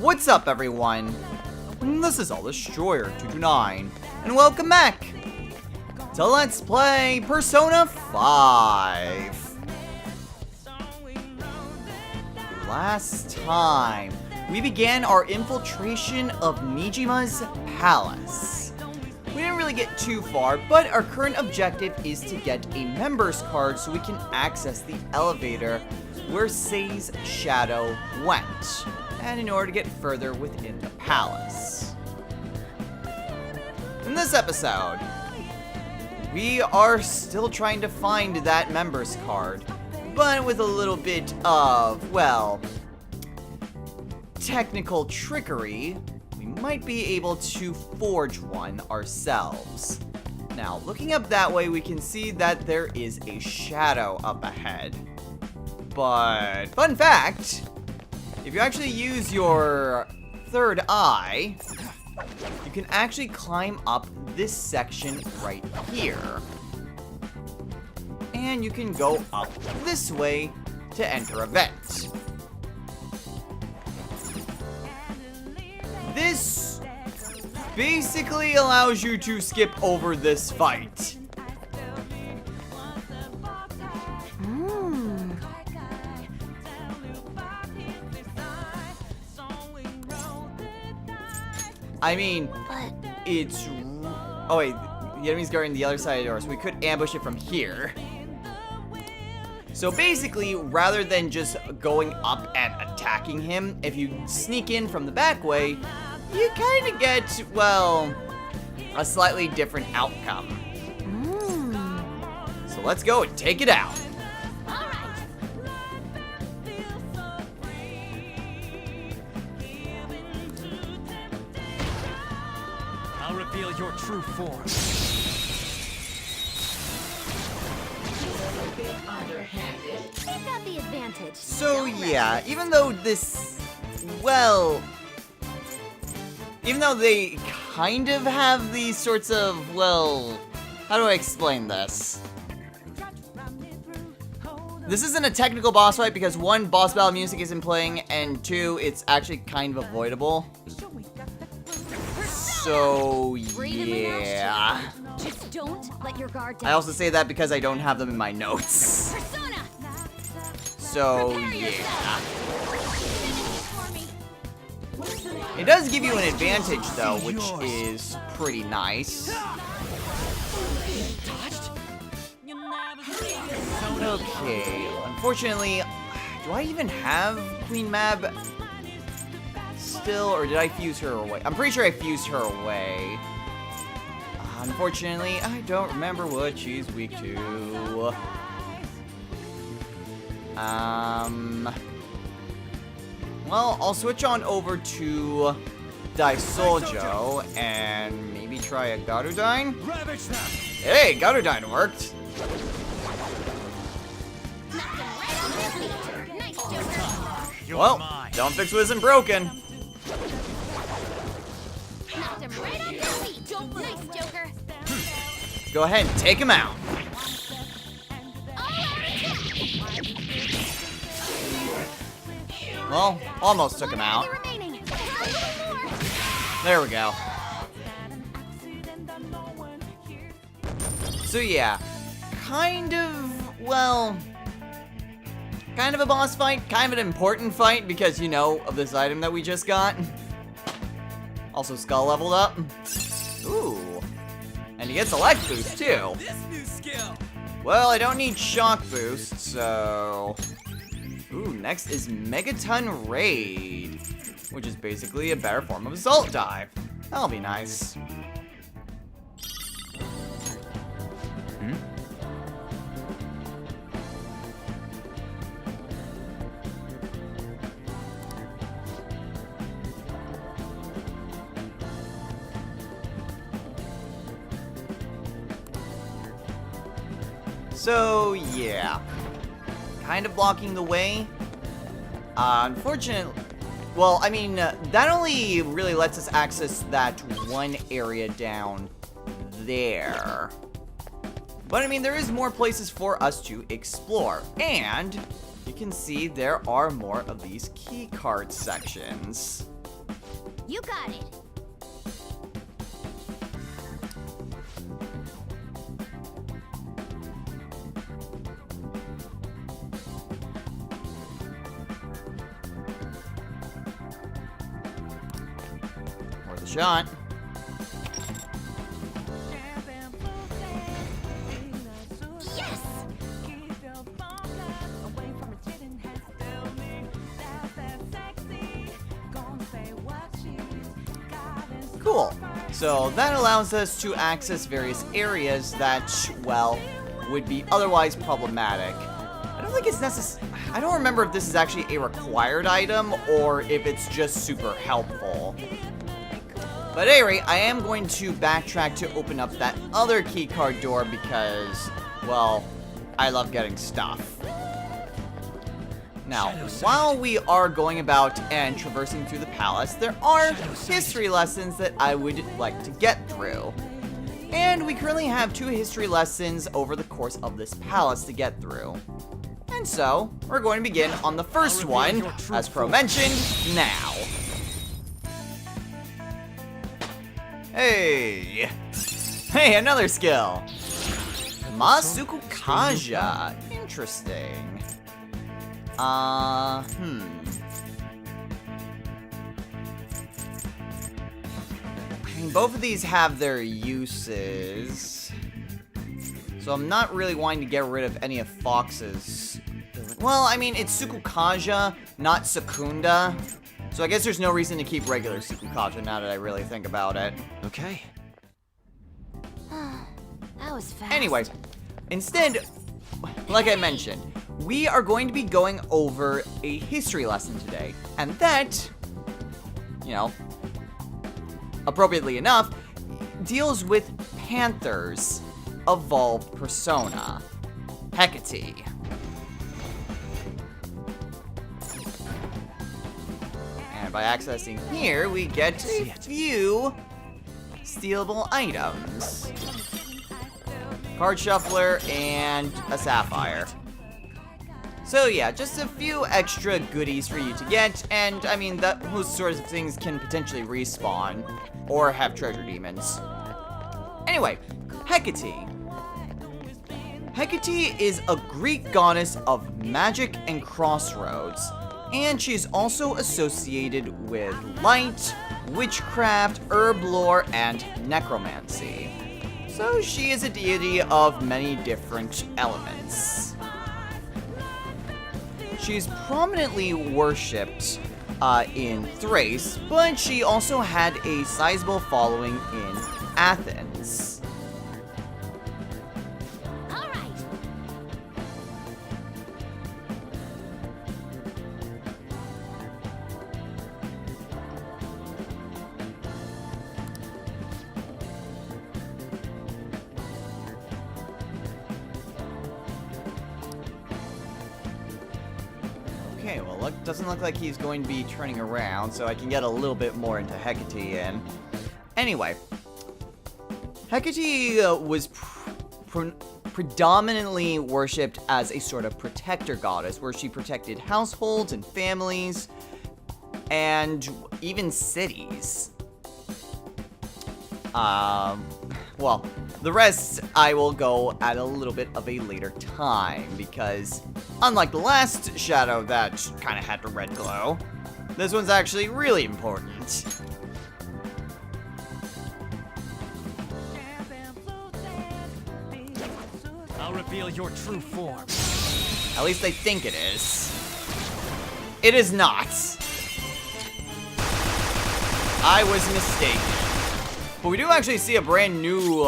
What's up, everyone? This is AllDestroyer229, and welcome back to Let's Play Persona 5. Last time, we began our infiltration of Nijima's palace. We didn't really get too far, but our current objective is to get a member's card so we can access the elevator where Sei's shadow went, and in order to get further within the palace. In this episode, we are still trying to find that member's card, but with a little bit of, well, technical trickery, we might be able to forge one ourselves. Now, looking up that way, we can see that there is a shadow up ahead. But, fun fact, if you actually use your third eye, you can actually climb up this section right here. And you can go up this way to enter a vent. This basically allows you to skip over this fight. I mean, it's... Oh wait, the enemy's guarding the other side of the door, so we could ambush it from here. So basically, rather than just going up and attacking him, if you sneak in from the back way, you kind of get, well, a slightly different outcome. So let's go and take it out. I'll reveal your true form. They've got the advantage. So yeah, even though this, well, even though they kind of have these sorts of, well, how do I explain this? This isn't a technical boss fight because one, boss battle music isn't playing, and two, it's actually kind of avoidable. So yeah. Just don't let your guard down. I also say that because I don't have them in my notes. Persona. So yeah. It does give you an advantage though, which is pretty nice. Okay, unfortunately, do I even have Queen Mab still, or did I fuse her away? I'm pretty sure I fused her away. Unfortunately, I don't remember what she's weak to. Well, I'll switch on over to Daisoljo and maybe try a Garudine. Hey, Garudine worked. Well, don't fix what isn't broken. Go ahead and take him out. Well, almost took him out. There we go. So yeah, kind of, well, kind of a boss fight, kind of an important fight because, you know, of this item that we just got. Also, Skull leveled up. Ooh. And he gets a life boost, too. Well, I don't need shock boost, so... Ooh, next is Megaton Raid, which is basically a better form of Assault Dive. That'll be nice. So, yeah. Kind of blocking the way. Unfortunately, well, I mean, that only really lets us access that one area down there. But I mean, there is more places for us to explore. And you can see there are more of these key card sections. You got it. Worth a shot. Yes! Cool. So that allows us to access various areas that, well, would be otherwise problematic. I don't think it's necessary. I don't remember if this is actually a required item or if it's just super helpful. But at any rate, I am going to backtrack to open up that other keycard door because, well, I love getting stuff. Now, while we are going about and traversing through the palace, there are history lessons that I would like to get through. And we currently have 2 history lessons over the course of this palace to get through. And so, we're going to begin on the first one, as Pro mentioned, now. Hey! Hey, another skill! Masuku Kaja. Interesting. I mean, both of these have their uses. So I'm not really wanting to get rid of any of Fox's. Well, I mean, it's Sukukaja, not Secunda. So I guess there's no reason to keep regular Sukukaja now that I really think about it. Okay. That was fast. Anyway, instead, like I mentioned, we are going to be going over a history lesson today. And that, you know, appropriately enough, deals with Panther's evolved persona, Hecate. And by accessing here, we get a few stealable items. Card shuffler and a sapphire. So yeah, just a few extra goodies for you to get, and I mean, those sorts of things can potentially respawn, or have treasure demons. Anyway, Hecate. Hecate is a Greek goddess of magic and crossroads, and she's also associated with light, witchcraft, herb lore, and necromancy. So she is a deity of many different elements. She's prominently worshipped in Thrace, but she also had a sizable following in Athens. All right. Okay, well, doesn't look like he's going to be turning around, so I can get a little bit more into Hecate in. Anyway, Hecate was predominantly worshipped as a sort of protector goddess, where she protected households and families, and even cities. Well, the rest I will go at a little bit of a later time, because unlike the last shadow that kind of had the red glow, this one's actually really important. I'll reveal your true form. At least I think it is. It is not. I was mistaken. But we do actually see a brand new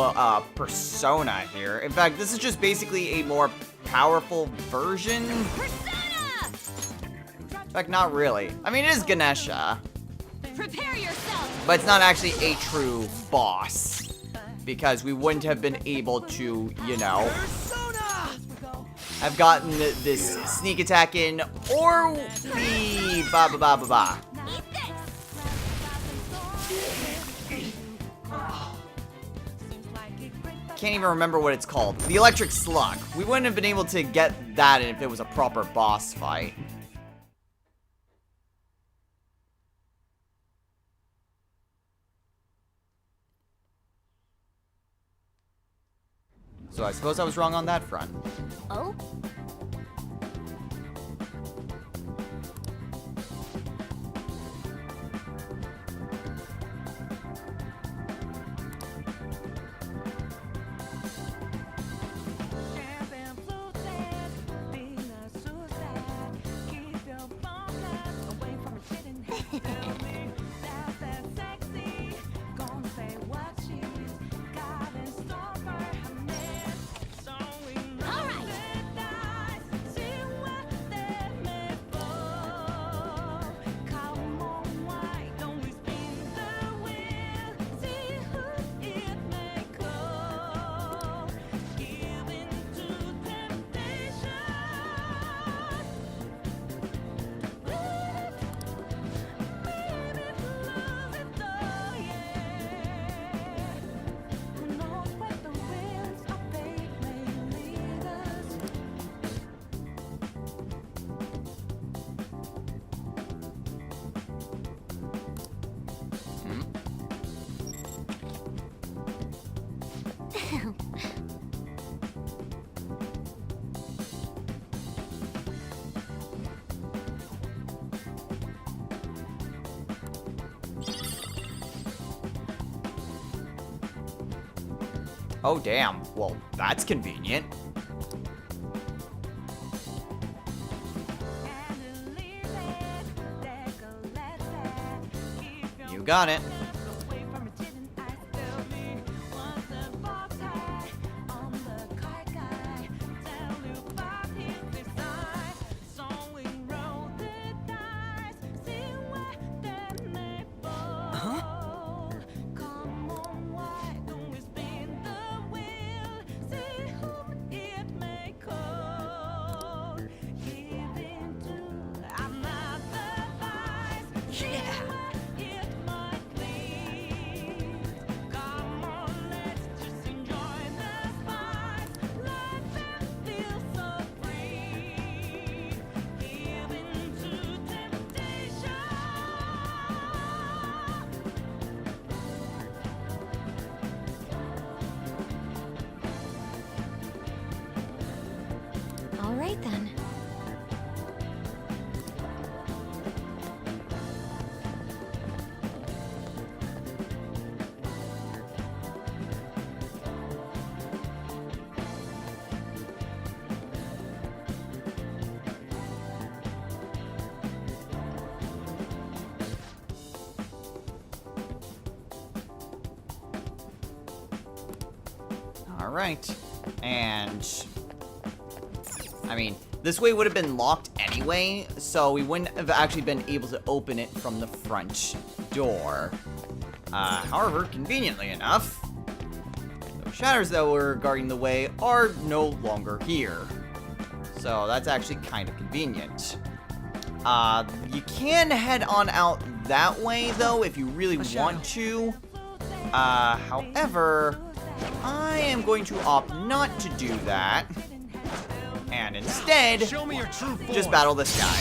persona here. In fact, this is just basically a more powerful version. Persona! In fact, not really. I mean, it is Ganesha, Prepare yourself. but it's not actually a true boss. Because we wouldn't have been able to, you know, have gotten this sneak attack in, or the ba-ba-ba-ba-ba. Eat this. Can't even remember what it's called. The Electric Slug. We wouldn't have been able to get that if it was a proper boss fight. So I suppose I was wrong on that front. Oh? Oh, damn. Well, that's convenient. You got it. All right then. All right. And I mean, this way would have been locked anyway, so we wouldn't have actually been able to open it from the front door. However, conveniently enough, the shadows that were guarding the way are no longer here. So that's actually kind of convenient. You can head on out that way, though, if you really want to. However, I am going to opt not to do that. And instead, Show me your true form. just battle this guy.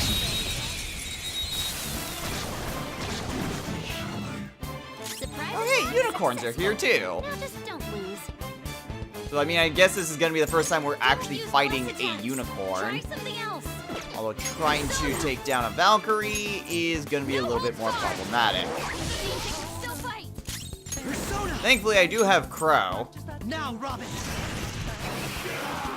Surprise! Oh, hey, unicorns are here too. Now just don't lose. So, I mean, I guess this is gonna be the first time we're actually fighting a unicorn. Try something else. Although trying to take down a Valkyrie is gonna be a little bit more problematic. Still fight. Persona. Thankfully, I do have Crow. Now, Robin.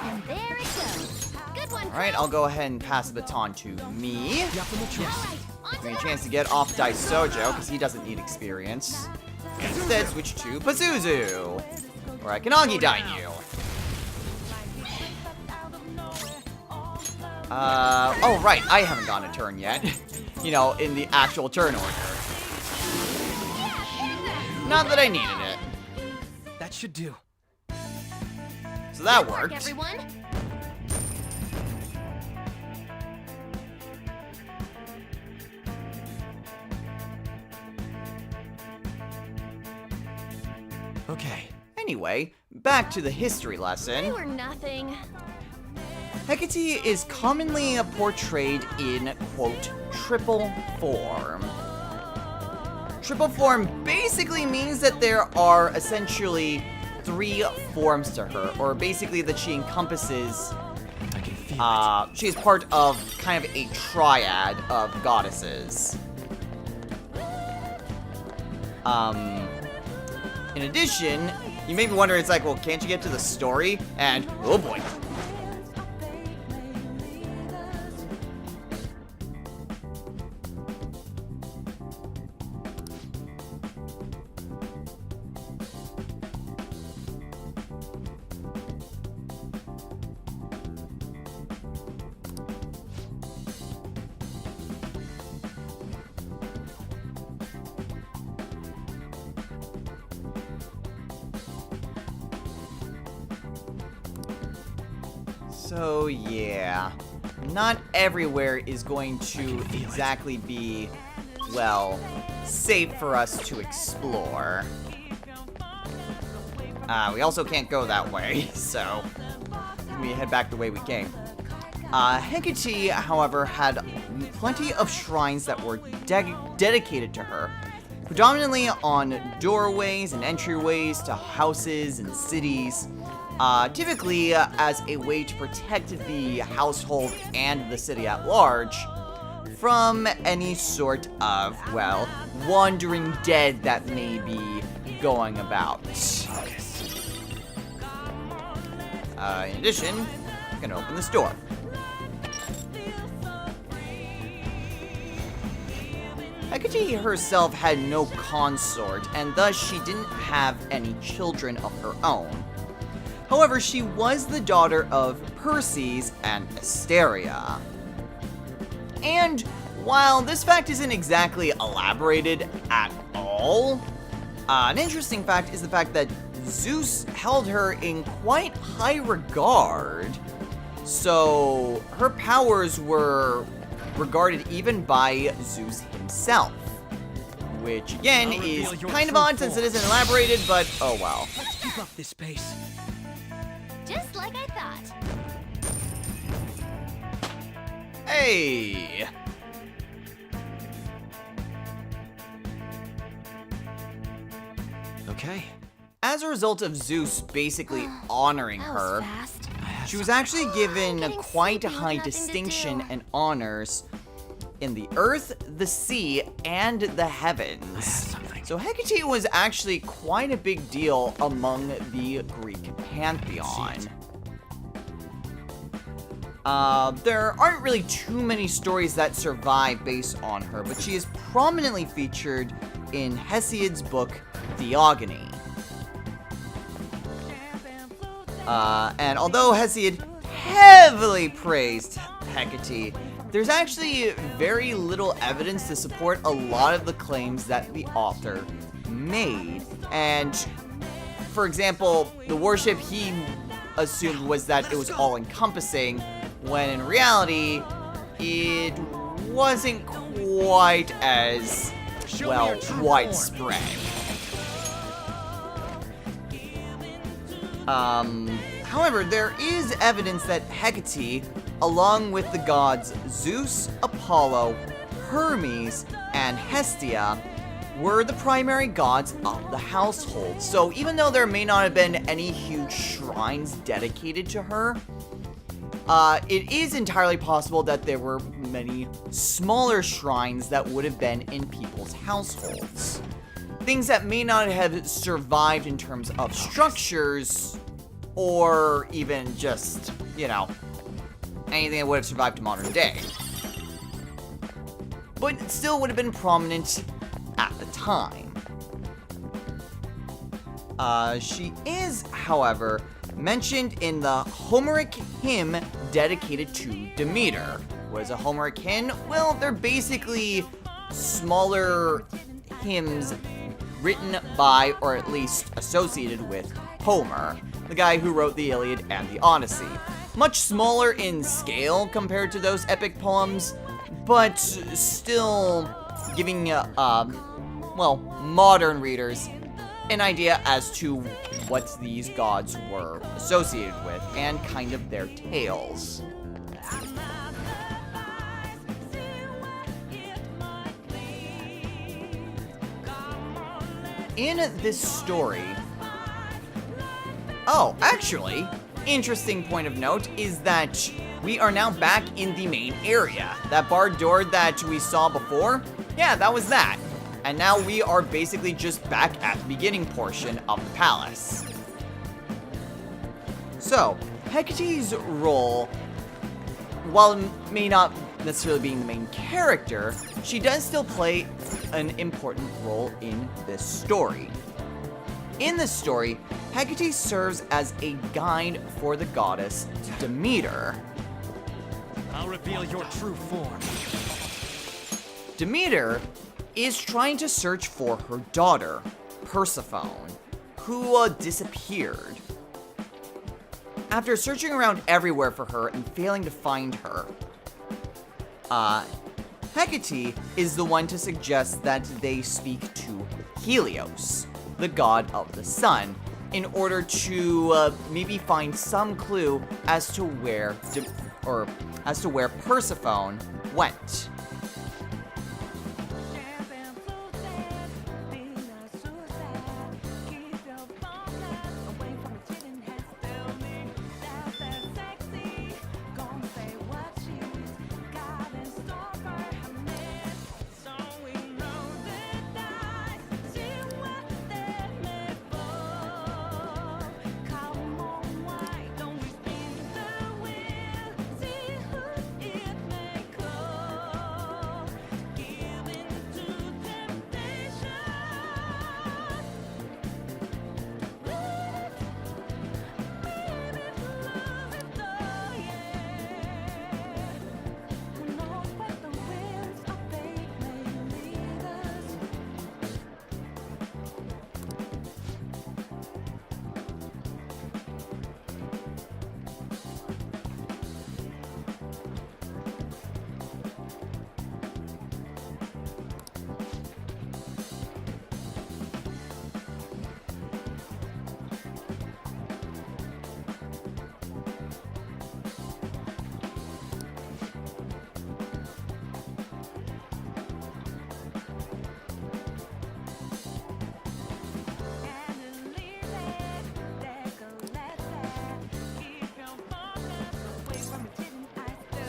And there it goes. Good one. Alright, I'll go ahead and pass the baton to me. Yup in the All chest. right. On Give to me a the chance to get off Daisojo, because he doesn't need experience. Instead, switch to Pazuzu, where I can Agidine you. Oh right, I haven't gotten a turn yet. You know, in the actual turn order. Not that I needed it. That should do. So that Good work, worked. everyone. Okay. Anyway, back to the history They lesson. were nothing. Hecate is commonly portrayed in, quote, triple form. Triple form basically means that there are essentially three forms to her, or basically that she encompasses. I can feel She is part of kind of a triad of goddesses. In addition, you may be wondering, it's like, well, can't you get to the story? And, oh boy. So, yeah. Not everywhere is going to exactly be, well, safe for us to explore. We also can't go that way, so we head back the way we came. Hecate, however, had plenty of shrines that were dedicated to her, predominantly on doorways and entryways to houses and cities. Typically as a way to protect the household and the city at large from any sort of, well, wandering dead that may be going about. In addition, I'm gonna open this door. Hecate herself had no consort, and thus she didn't have any children of her own. However, she was the daughter of Perses and Asteria. And while this fact isn't exactly elaborated at all, an interesting fact is the fact that Zeus held her in quite high regard. So her powers were regarded even by Zeus himself. Which again is kind of odd since it isn't elaborated, but oh well. Let's keep up this pace. Just like I thought. Hey! Okay. As a result of Zeus basically honoring That was her, fast. she was actually given Getting quite a sleepy with high nothing to distinction do. and honors in the earth, the sea, and the heavens. something. So Hecate was actually quite a big deal among the Greek pantheon. There aren't really too many stories that survive based on her, but she is prominently featured in Hesiod's book, Theogony. And although Hesiod heavily praised Hecate, there's actually very little evidence to support a lot of the claims that the author made. And, for example, the worship he assumed was that it was all-encompassing, when in reality, it wasn't quite as, well, widespread. However, there is evidence that Hecate, along with the gods Zeus, Apollo, Hermes, and Hestia, were the primary gods of the household. So even though there may not have been any huge shrines dedicated to her, it is entirely possible that there were many smaller shrines that would have been in people's households. Things that may not have survived in terms of structures, or even just, you know, anything that would have survived to modern day. But it still would have been prominent at the time. She is, however, mentioned in the Homeric hymn dedicated to Demeter. What is a Homeric hymn? Well, they're basically smaller hymns written by, or at least associated with, Homer, the guy who wrote the Iliad and the Odyssey. Much smaller in scale compared to those epic poems, but still giving, well, modern readers an idea as to what these gods were associated with and kind of their tales. In this story, Oh, actually, interesting point of note is that we are now back in the main area. That barred door that we saw before, yeah, that was that. And now we are basically just back at the beginning portion of the palace. So, Hecate's role, while it may not necessarily being the main character, she does still play an important role in this story. In this story, Hecate serves as a guide for the goddess Demeter. I'll reveal your true form. Demeter is trying to search for her daughter, Persephone, who disappeared. After searching around everywhere for her and failing to find her, Hecate is the one to suggest that they speak to Helios, the god of the sun, in order to maybe find some clue as to where Persephone went.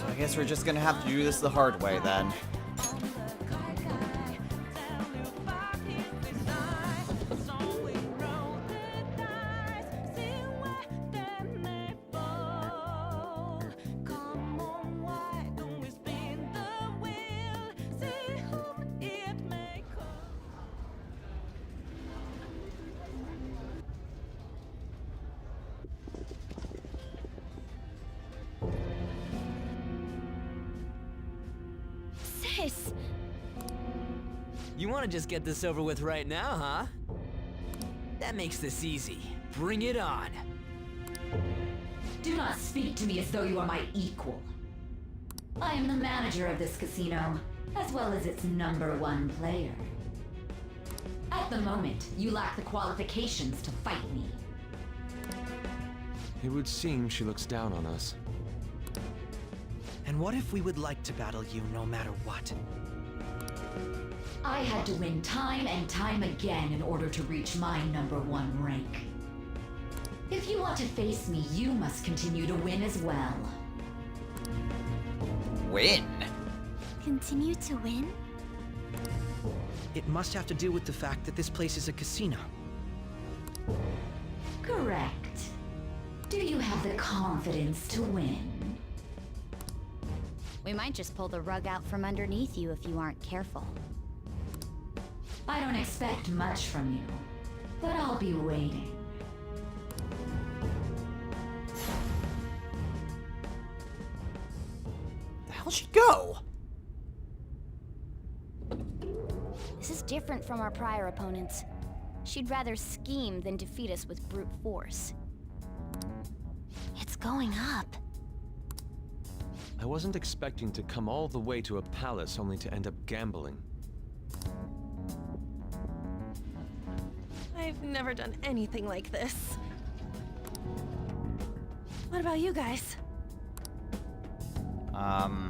I guess we're just gonna have to do this the hard way then. You want to just get this over with right now, huh? That makes this easy. Bring it on. Do not speak to me as though you are my equal. I am the manager of this casino, as well as its #1 player. At the moment, you lack the qualifications to fight me. It would seem she looks down on us. And what if we would like to battle you no matter what? I had to win time and time again in order to reach my #1 rank. If you want to face me, you must continue to win as well. Win? Continue to win? It must have to do with the fact that this place is a casino. Correct. Do you have the confidence to win? We might just pull the rug out from underneath you if you aren't careful. I don't expect much from you, but I'll be waiting. The hell'd she go? This is different from our prior opponents. She'd rather scheme than defeat us with brute force. It's going up. I wasn't expecting to come all the way to a palace only to end up gambling. I've never done anything like this. What about you guys? Oh,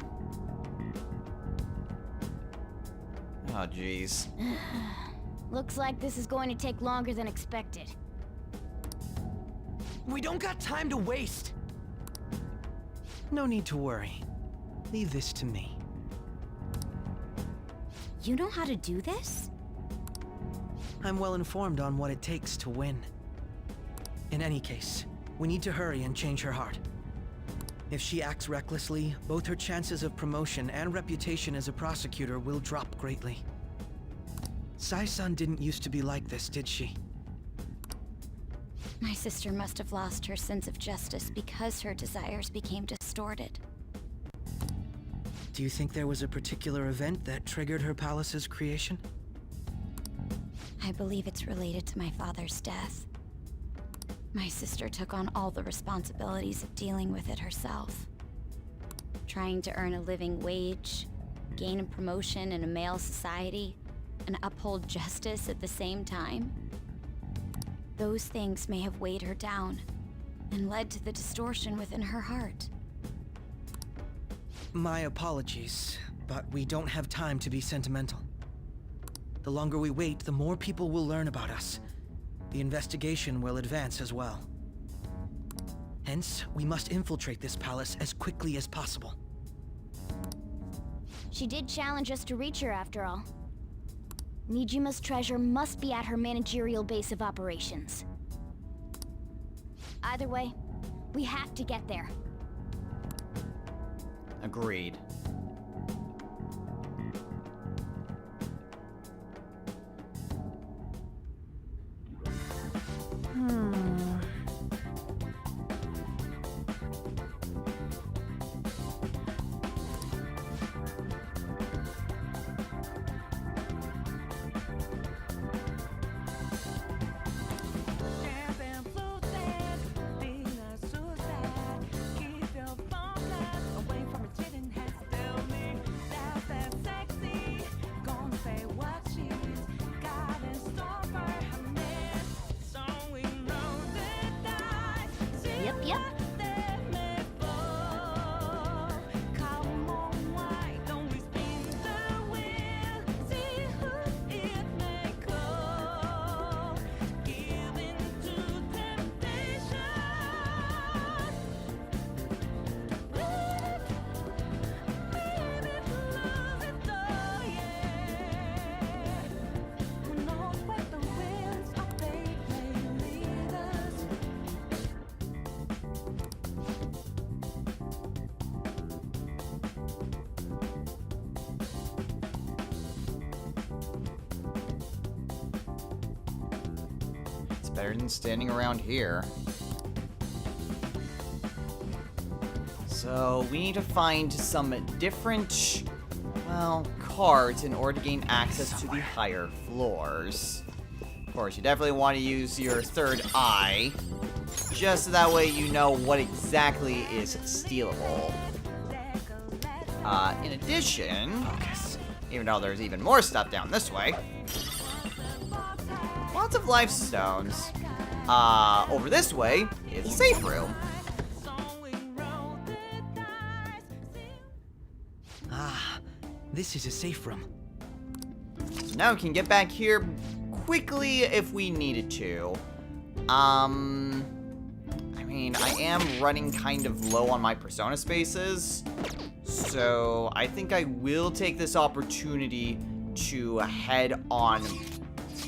jeez. Looks like this is going to take longer than expected. We don't got time to waste. No need to worry. Leave this to me. You know how to do this? I'm well informed on what it takes to win. In any case, we need to hurry and change her heart. If she acts recklessly, both her chances of promotion and reputation as a prosecutor will drop greatly. Sai-san didn't used to be like this, did she? My sister must have lost her sense of justice because her desires became distorted. Do you think there was a particular event that triggered her palace's creation? I believe it's related to my father's death. My sister took on all the responsibilities of dealing with it herself. Trying to earn a living wage, gain a promotion in a male society, and uphold justice at the same time. Those things may have weighed her down and led to the distortion within her heart. My apologies, but we don't have time to be sentimental. The longer we wait, the more people will learn about us. The investigation will advance as well. Hence, we must infiltrate this palace as quickly as possible. She did challenge us to reach her after all. Nijima's treasure must be at her managerial base of operations. Either way, we have to get there. Agreed. Yep. Better than standing around here. So we need to find some different, well, cards in order to gain access to the higher floors. Of course, you definitely want to use your third eye, just so that way you know what exactly is stealable. In addition, even though there's even more stuff down this way, lots of life stones. Over this way is a safe room. Ah, this is a safe room. So now we can get back here quickly if we needed to. I mean, I am running kind of low on my persona spaces, so I think I will take this opportunity to head on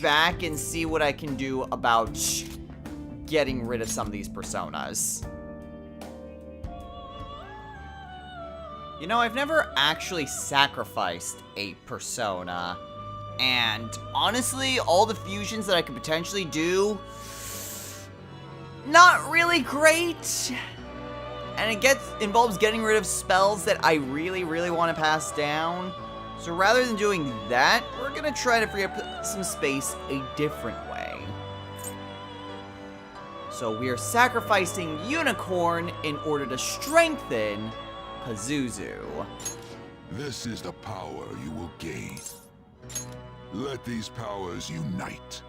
back and see what I can do about getting rid of some of these personas. You know, I've never actually sacrificed a persona, and honestly, all the fusions that I could potentially do, not really great. And it involves getting rid of spells that I really want to pass down. So rather than doing that, we're gonna try to free up some space a different way. So we are sacrificing Unicorn in order to strengthen Pazuzu. This is the power you will gain. Let these powers unite.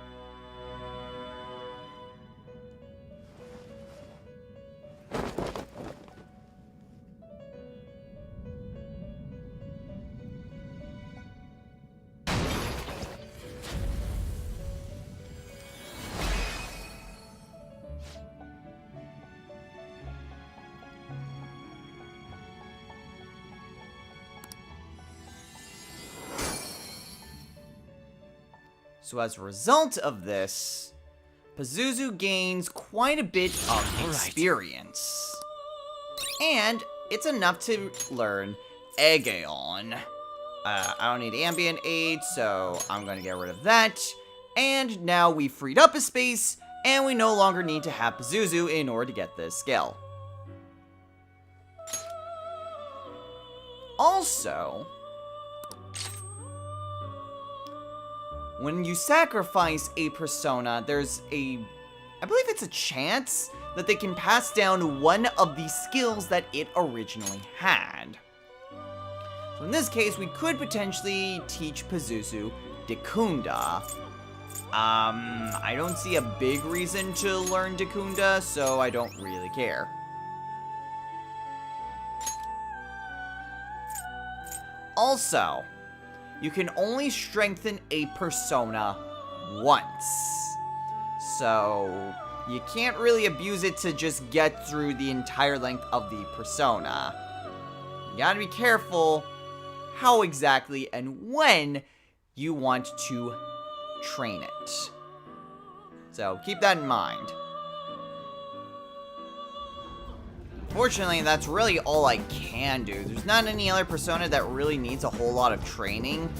So as a result of this, Pazuzu gains quite a bit of experience. And it's enough to learn Aegeon. I don't need ambient aid, so I'm going to get rid of that. And now we freed up a space, and we no longer need to have Pazuzu in order to get this skill. Also, when you sacrifice a persona, there's I believe it's a chance that they can pass down one of the skills that it originally had. So in this case, we could potentially teach Pazuzu Dekunda. I don't see a big reason to learn Dekunda, so I don't really care. Also, you can only strengthen a persona once. So, you can't really abuse it to just get through the entire length of the persona. You gotta be careful how exactly and when you want to train it. So, keep that in mind. Fortunately, that's really all I can do. There's not any other persona that really needs a whole lot of training.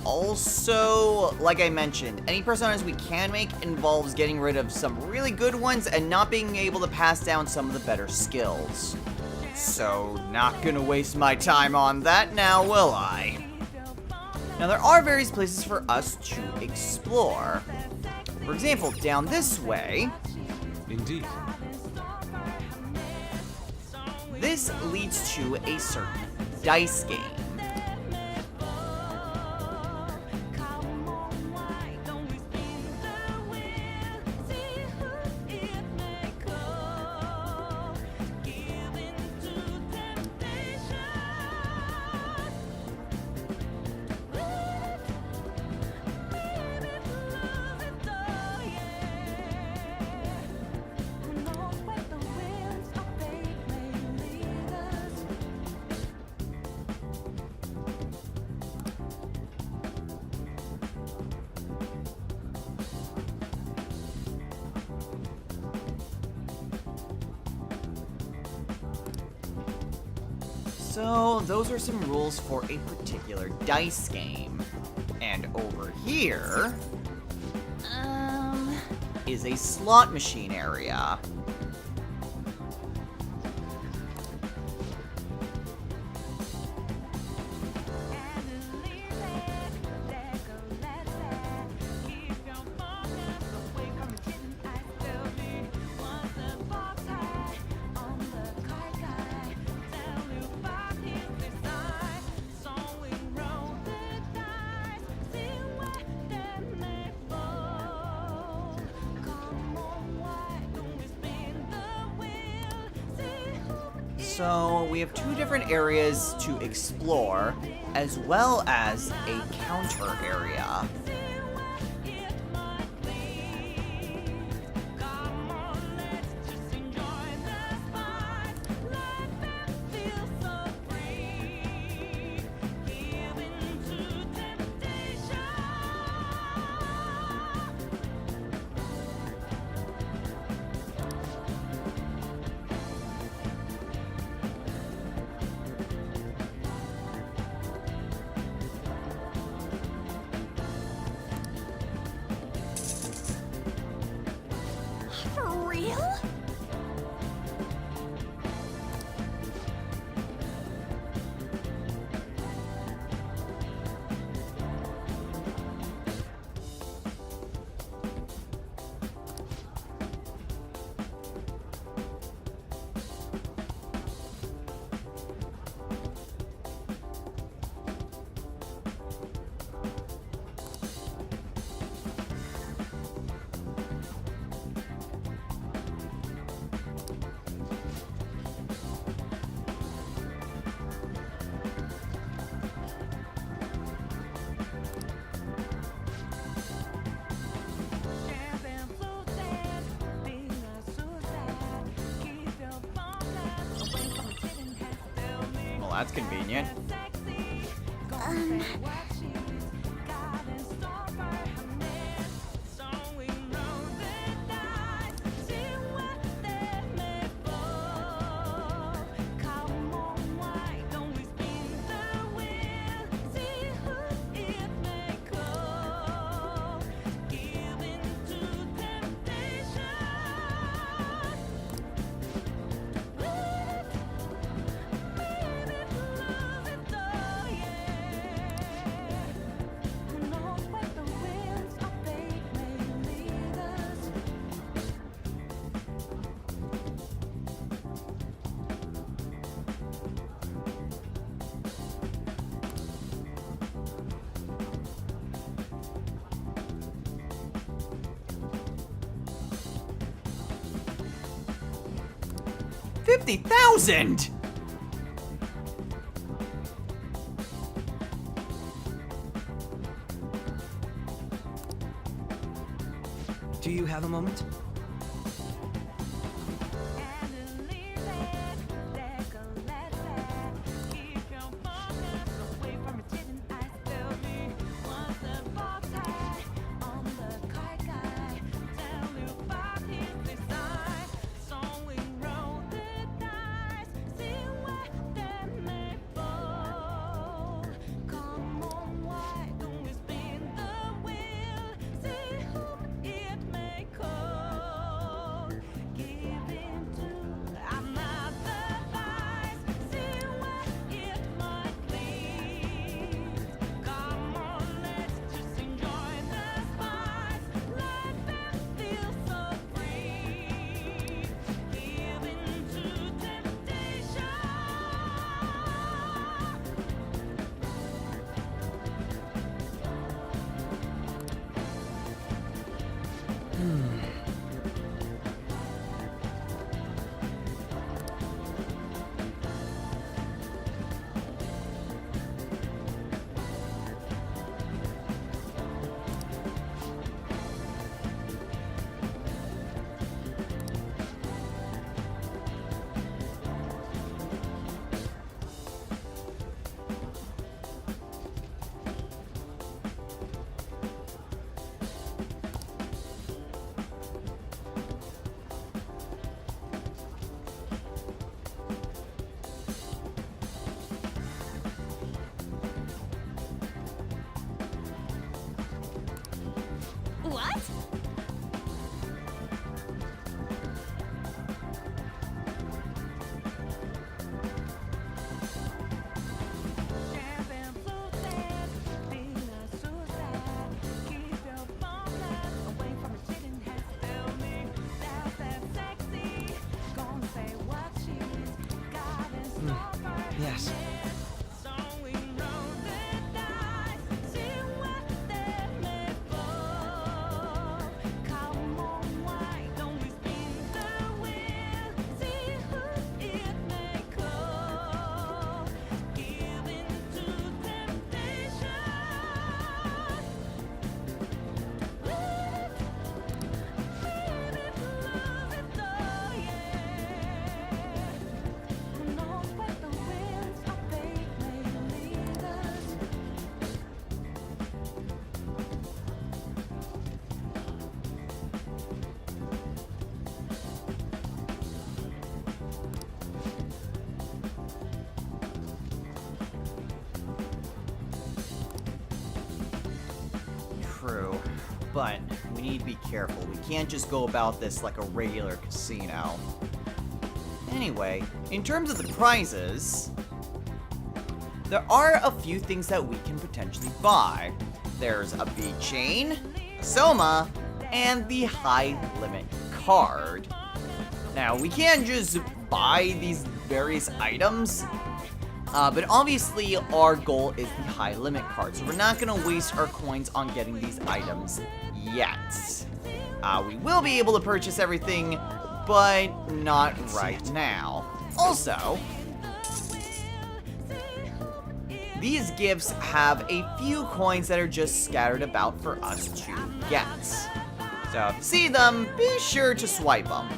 Also, like I mentioned, any personas we can make involves getting rid of some really good ones and not being able to pass down some of the better skills. So, not gonna waste my time on that now, will I? Now, there are various places for us to explore. For example, down this way... Indeed. This leads to a certain dice game. So, those are some rules for a particular dice game. And over here... is a slot machine area. So, we have two different areas to explore, as well as a counter area. For real? Well, that's convenient. 50,000! Do you have a moment? What? Yes. True, but we need to be careful. We can't just go about this like a regular casino. Anyway, in terms of the prizes, there are a few things that we can potentially buy. There's a bead chain, a soma, and the high limit card. Now, we can't just buy these various items, but obviously our goal is the high limit card, so we're not going to waste our coins on getting these items yet. We will be able to purchase everything, but not right now. Also, these gifts have a few coins that are just scattered about for us to get. So if you see them, be sure to swipe them.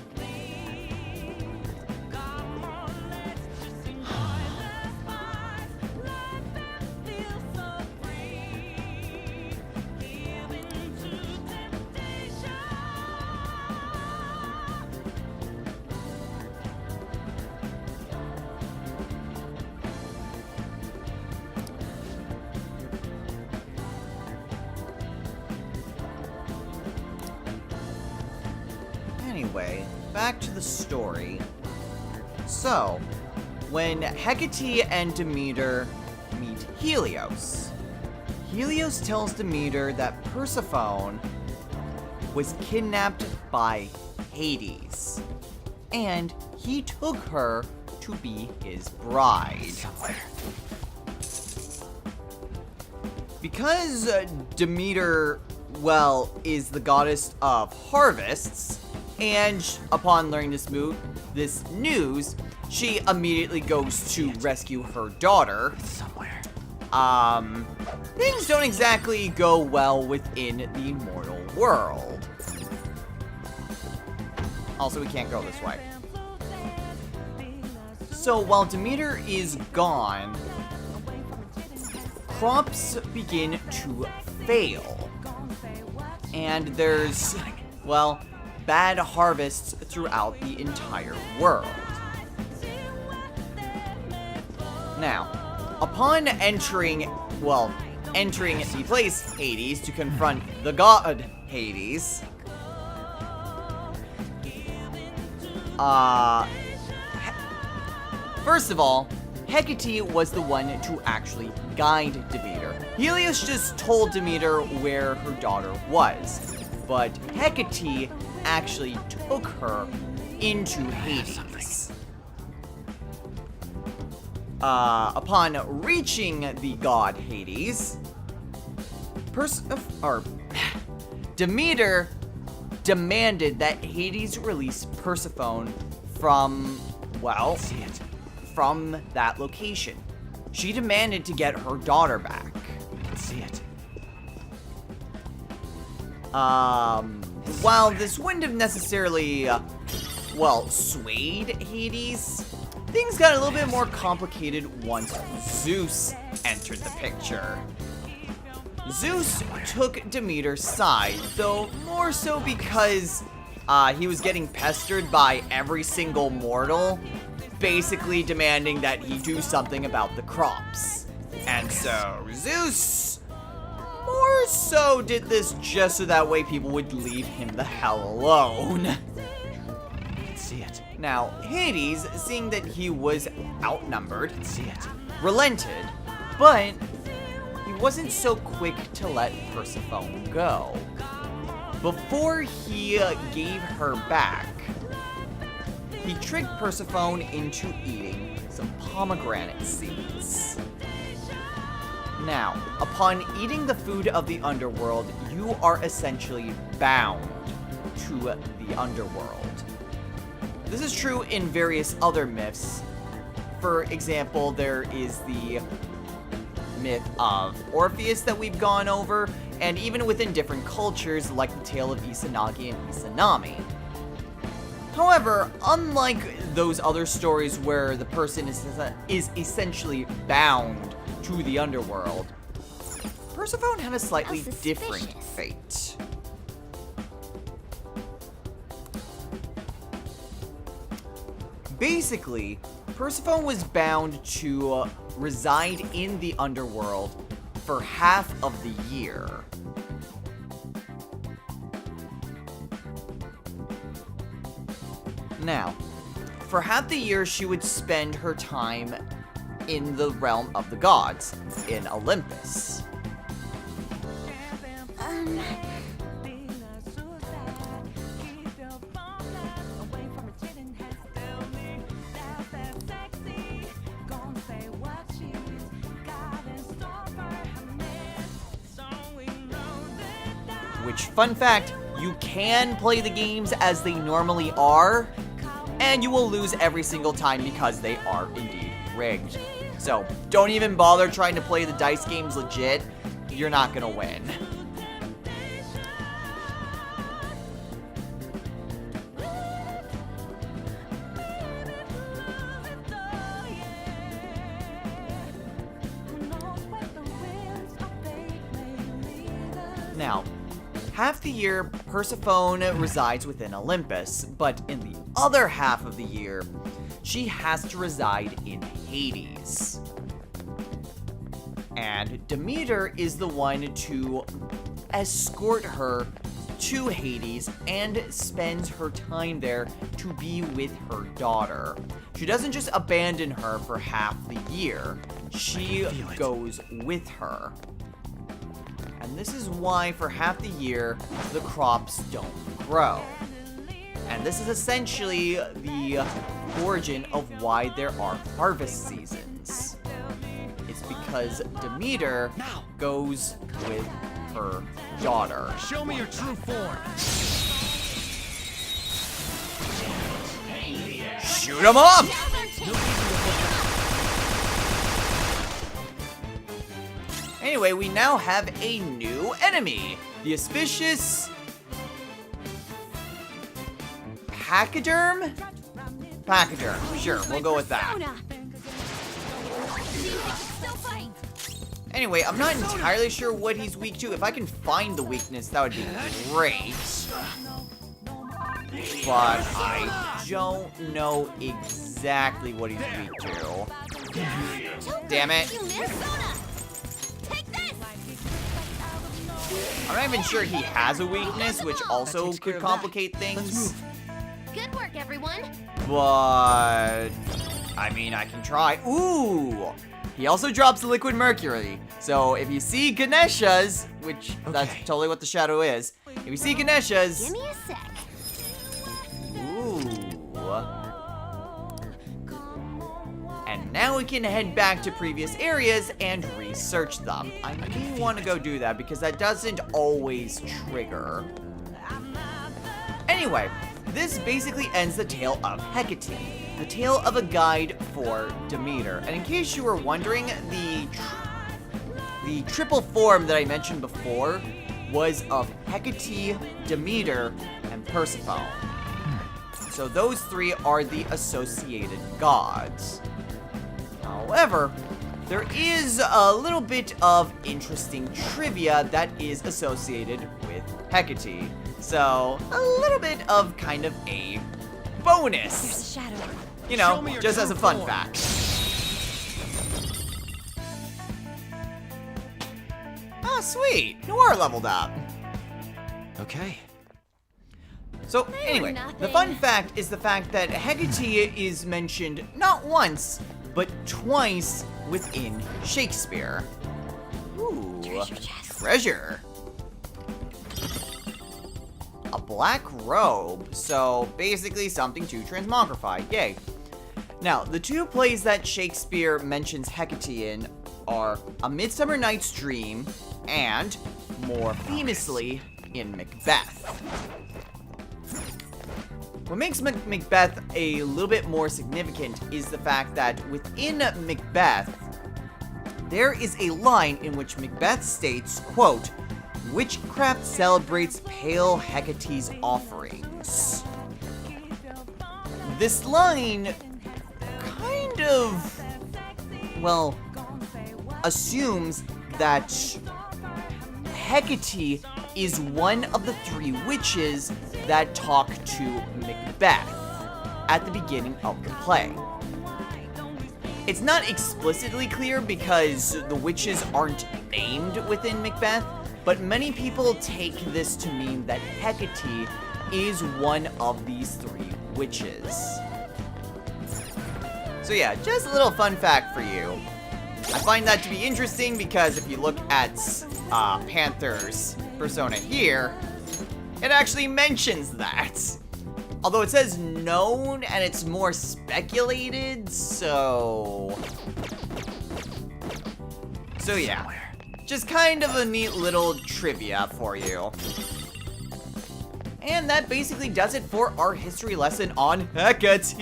Anyway, back to the story. So, when Hecate and Demeter meet Helios, Helios tells Demeter that Persephone was kidnapped by Hades, and he took her to be his bride. Because Demeter, well, is the goddess of harvests, and upon learning this this news, she immediately goes to rescue her daughter. Somewhere. Things don't exactly go well within the mortal world. Also, we can't go this way. So, while Demeter is gone, crops begin to fail. And there's, well, bad harvests throughout the entire world. Now, upon entering the place Hades to confront the god Hades, first of all, Hecate was the one to actually guide Demeter. Helios just told Demeter where her daughter was, but Hecate actually took her into Hades. Upon reaching the god Hades, Demeter demanded that Hades release Persephone from, well, from that location. She demanded to get her daughter back. I can see it. While this wouldn't have necessarily, swayed Hades, things got a little bit more complicated once Zeus entered the picture. Zeus took Demeter's side, though more so because he was getting pestered by every single mortal, basically demanding that he do something about the crops. And so Zeus more so did this just so that way people would leave him the hell alone. I can see it. Now, Hades, seeing that he was outnumbered, I can see it. relented, but he wasn't so quick to let Persephone go. Before he gave her back, he tricked Persephone into eating some pomegranate seeds. Now, upon eating the food of the underworld, you are essentially bound to the underworld. This is true in various other myths. For example, there is the myth of Orpheus that we've gone over, and even within different cultures, like the tale of Izanagi and Izanami. However, unlike those other stories where the person is essentially bound to the underworld, Persephone had a slightly different fate. Basically, Persephone was bound to reside in the underworld for half of the year. Now, for half the year, she would spend her time in the realm of the gods, in Olympus. Which, fun fact, you can play the games as they normally are, and you will lose every single time because they are indeed rigged. So, don't even bother trying to play the dice games legit. You're not gonna win. Now, half the year, Persephone resides within Olympus, but in the other half of the year, she has to reside in Hades. And Demeter is the one to escort her to Hades and spends her time there to be with her daughter. She doesn't just abandon her for half the year, she goes with her. And this is why for half the year, the crops don't grow. And this is essentially the origin of why there are harvest seasons. It's because Demeter goes with her daughter. Show me your true form. Shoot him up! Anyway, we now have a new enemy. The auspicious... Pachyderm? Pachyderm, sure, we'll go with that. Anyway, I'm not entirely sure what he's weak to. If I can find the weakness, that would be great. But I don't know exactly what he's weak to. Damn it. I'm not even sure he has a weakness, which also could complicate things. Good work, everyone. But I mean, I can try. Ooh! He also drops the liquid mercury. So if you see Ganeshas, which that's totally what the shadow is. If you see Ganeshas, Give me a sec. ooh. And now we can head back to previous areas and research them. I may want to go do that because that doesn't always trigger. Anyway, this basically ends the tale of Hecate, the tale of a guide for Demeter. And in case you were wondering, the triple form that I mentioned before was of Hecate, Demeter, and Persephone. So those three are the associated gods. However, there is a little bit of interesting trivia that is associated with Hecate. So, a little bit of kind of a bonus. There's a shadow. You know, just as a fun fact. Oh, sweet. Noir leveled up. Okay. So, anyway, the fun fact is the fact that Hecate is mentioned not once, but twice within Shakespeare. Ooh, Treasure chest. treasure. A black robe, so basically something to transmogrify, yay. Now, the two plays that Shakespeare mentions Hecate in are A Midsummer Night's Dream and, more famously, in Macbeth. What makes Macbeth a little bit more significant is the fact that within Macbeth, there is a line in which Macbeth states, quote, "Witchcraft celebrates pale Hecate's offerings." This line kind of, well, assumes that Hecate is one of the three witches that talk to Macbeth at the beginning of the play. It's not explicitly clear because the witches aren't named within Macbeth, but many people take this to mean that Hecate is one of these three witches. So yeah, just a little fun fact for you. I find that to be interesting because if you look at Panther's persona here, it actually mentions that. Although it says known and it's more speculated, so yeah. Just kind of a neat little trivia for you. And that basically does it for our history lesson on Hecate.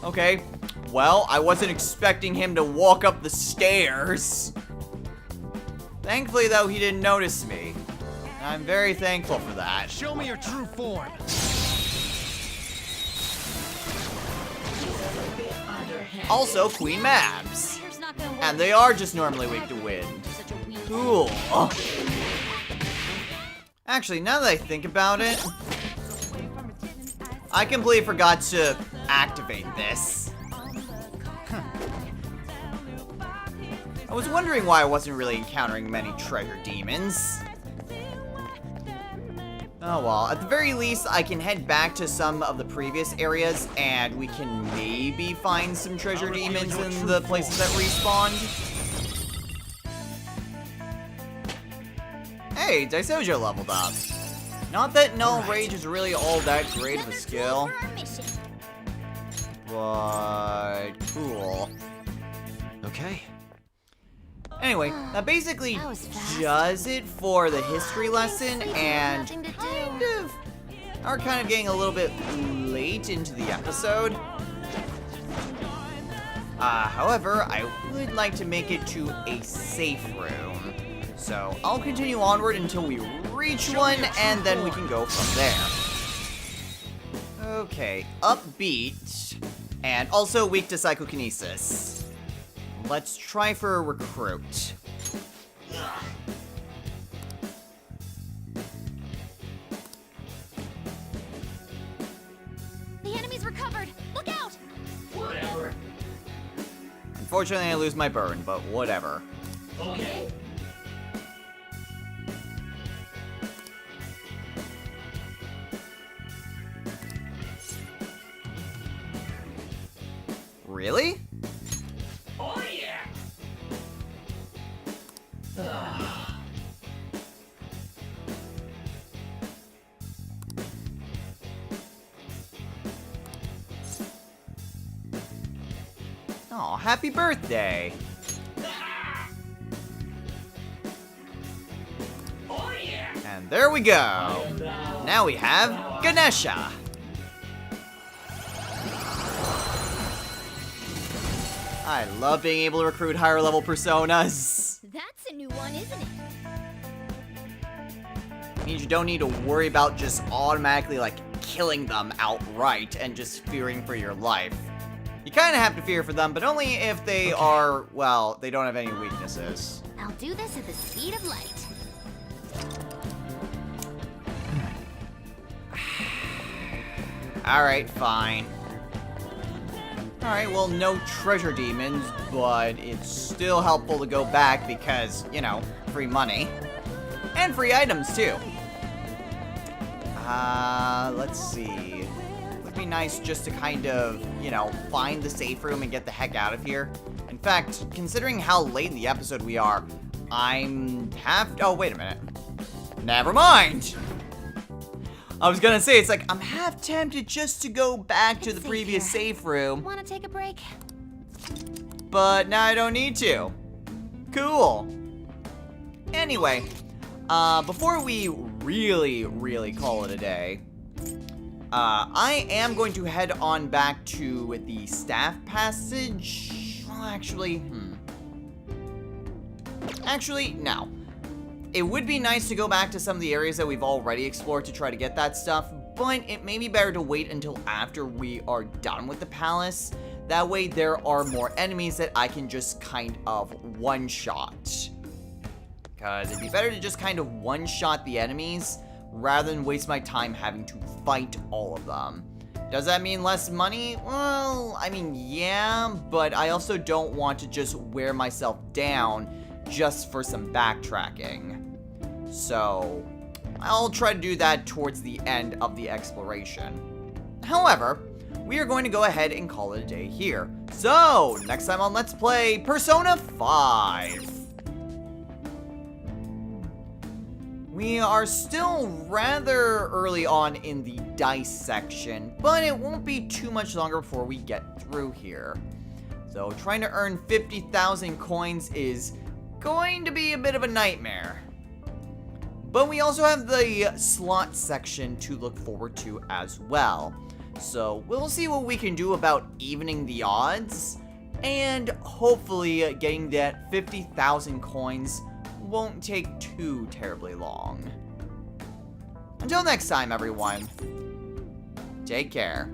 Okay, well, I wasn't expecting him to walk up the stairs. Thankfully, though, he didn't notice me. I'm very thankful for that. Show me your true form. Also, Queen Mabs. And they are just normally weak to wind. Cool. Actually, now that I think about it, I completely forgot to activate this. I was wondering why I wasn't really encountering many treasure demons. Oh well, at the very least, I can head back to some of the previous areas and we can maybe find some treasure demons in the places that respawned. Hey, Daisojo leveled up. Not that Null Rage is really all that great of a skill. But cool. Okay. Anyway, that basically does it for the history lesson and kind of are kind of getting a little bit late into the episode. However, I would like to make it to a safe room. So I'll continue onward until we reach one, and then we can go from there. Okay, upbeat, and also weak to psychokinesis. Let's try for a recruit. The enemy's recovered! Look out! Whatever. Unfortunately, I lose my burn, but whatever. Okay. Really? Oh yeah. Oh, happy birthday! Oh yeah. And there we go! Now we have Ganesha! I love being able to recruit higher level personas. That's a new one, isn't it? Means you don't need to worry about just automatically like killing them outright and just fearing for your life. You kind of have to fear for them, but only if they are, well, they don't have any weaknesses. I'll do this at the speed of light. Alright, fine. Alright, well, no treasure demons, but it's still helpful to go back because, you know, free money. And free items, too. Let's see. Would be nice just to kind of, you know, find the safe room and get the heck out of here. In fact, considering how late in the episode we are, oh, wait a minute. Never mind! I was gonna say, it's like, I'm half tempted just to go back to the previous safe room, Want to take a break? but now I don't need to. Cool. Anyway, before we really call it a day, I am going to head on back to the staff passage. Well, actually, Actually, no. It would be nice to go back to some of the areas that we've already explored to try to get that stuff, but it may be better to wait until after we are done with the palace. That way there are more enemies that I can just kind of one-shot. Because it'd be better to just kind of one-shot the enemies rather than waste my time having to fight all of them. Does that mean less money? Well, I mean, yeah, but I also don't want to just wear myself down just for some backtracking. So, I'll try to do that towards the end of the exploration. However, we are going to go ahead and call it a day here. So, next time on Let's Play Persona 5. We are still rather early on in the dice section, but it won't be too much longer before we get through here. So, trying to earn 50,000 coins is going to be a bit of a nightmare. But we also have the slot section to look forward to as well. So we'll see what we can do about evening the odds, and hopefully getting that 50,000 coins won't take too terribly long. Until next time, everyone, take care.